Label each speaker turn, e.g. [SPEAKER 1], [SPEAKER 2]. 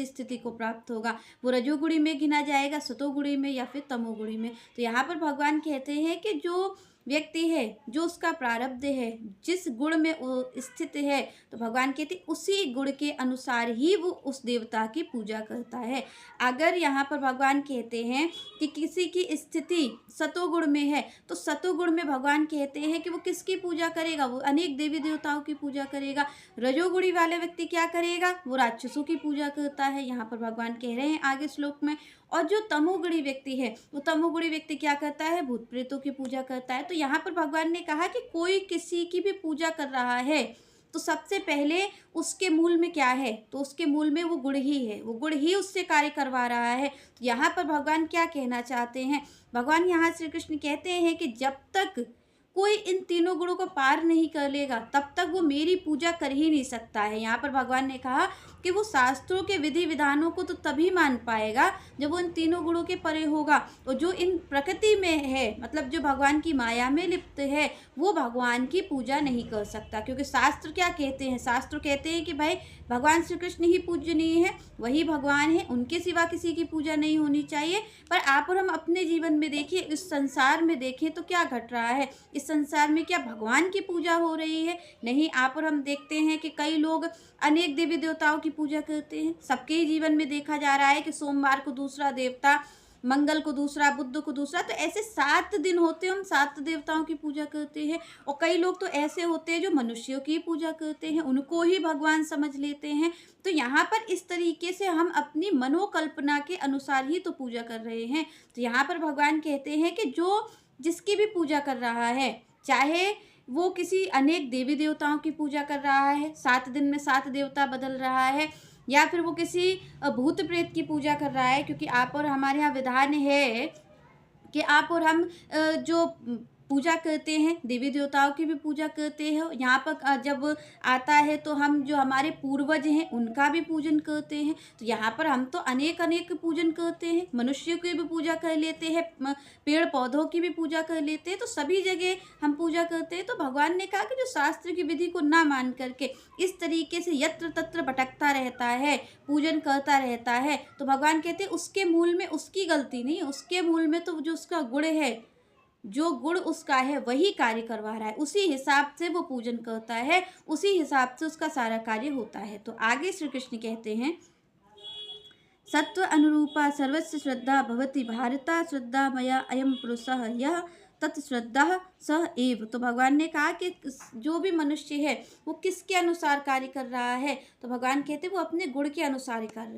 [SPEAKER 1] कैसी स्थिति को प्राप्त होगा, वो रजोगुणी में गिना जाएगा, सतोगुणी में या फिर तमोगुणी में। तो यहाँ पर भगवान कहते हैं कि जो व्यक्ति है, जो उसका प्रारब्ध है, जिस गुण में वो स्थित है, तो भगवान कहते हैं उसी गुण के अनुसार ही वो उस देवता की पूजा करता है। अगर यहाँ पर भगवान कहते हैं कि किसी की स्थिति सतोगुण में है, तो सतोगुण में भगवान कहते हैं कि वो किसकी पूजा करेगा, वो अनेक देवी देवताओं की पूजा करेगा। रजोगुणी वाले व्यक्ति क्या करेगा, वो राक्षसों की पूजा करता है, यहाँ पर भगवान कह रहे हैं आगे श्लोक में। और जो तमोगुणी व्यक्ति है, वो तमोगुणी व्यक्ति क्या करता है, भूत प्रेतों की पूजा करता है। तो यहाँ पर भगवान ने कहा कि कोई किसी की भी पूजा कर रहा है, तो सबसे पहले उसके मूल में क्या है, तो उसके मूल में वो गुण ही है, वो गुण ही उससे कार्य करवा रहा है। तो यहाँ पर भगवान क्या कहना चाहते हैं, भगवान यहाँ श्री कृष्ण कहते हैं कि जब तक कोई इन तीनों गुणों को पार नहीं कर लेगा, तब तक वो मेरी पूजा कर ही नहीं सकता है। यहाँ पर भगवान ने कहा कि वो शास्त्रों के विधि विधानों को तो तभी मान पाएगा जब वो इन तीनों गुणों के परे होगा। और जो इन प्रकृति में है, मतलब जो भगवान की माया में लिप्त है, वो भगवान की पूजा नहीं कर सकता। क्योंकि शास्त्र क्या कहते हैं, शास्त्र कहते हैं कि भाई भगवान श्री कृष्ण ही पूजनीय है, वही भगवान है, उनके सिवा किसी की पूजा नहीं होनी चाहिए। पर आप और हम अपने जीवन में देखिए, इस संसार में देखें तो क्या घट रहा है, इस संसार में क्या भगवान की पूजा हो रही है? नहीं। आप और हम देखते हैं कि कई लोग अनेक देवी देवताओं की पूजा करते हैं। सबके ही जीवन में देखा जा रहा है कि सोमवार को दूसरा देवता, मंगल को दूसरा, बुध को दूसरा, तो ऐसे 7 दिन होते हैं, हम 7 देवताओं की पूजा करते हैं। और कई लोग तो ऐसे होते हैं जो मनुष्यों की पूजा करते हैं, उनको ही भगवान समझ लेते हैं। तो यहाँ पर इस तरीके से हम अपनी मनोकल्पना के अनुसार ही तो पूजा कर रहे हैं। तो यहाँ पर भगवान कहते हैं कि जो जिसकी भी पूजा कर रहा है, चाहे वो किसी अनेक देवी देवताओं की पूजा कर रहा है, 7 दिन में 7 देवता बदल रहा है, या फिर वो किसी भूत प्रेत की पूजा कर रहा है। क्योंकि आप और हमारे यहाँ विधान है कि आप और हम जो पूजा करते हैं, देवी देवताओं की भी पूजा करते हैं। यहाँ पर जब आता है तो हम जो हमारे पूर्वज हैं उनका भी पूजन करते हैं। तो यहाँ पर हम तो अनेक अनेक पूजन करते हैं, मनुष्य की भी पूजा कर लेते हैं, पेड़ पौधों की भी पूजा कर लेते हैं, तो सभी जगह हम पूजा करते हैं। तो भगवान ने कहा कि जो शास्त्र की विधि को ना मान करके इस तरीके से यत्र तत्र भटकता रहता है, पूजन करता रहता है, तो भगवान कहते हैं उसके मूल में उसकी गलती नहीं, उसके मूल में तो जो उसका गुण है, जो गुण उसका है वही कार्य करवा रहा है, उसी हिसाब से वो पूजन करता है, उसी हिसाब से उसका सारा कार्य होता है। तो आगे श्री कृष्ण कहते हैं, सत्व अनुरूपा सर्वस्य श्रद्धा भवति भारता श्रद्धा मया अयम पुरुषः यह तत्श्रद्धा सह एव। तो भगवान ने कहा कि जो भी मनुष्य है वो किसके अनुसार कार्य कर रहा है, तो भगवान कहते हैं वो अपने गुण के अनुसार ही कार्य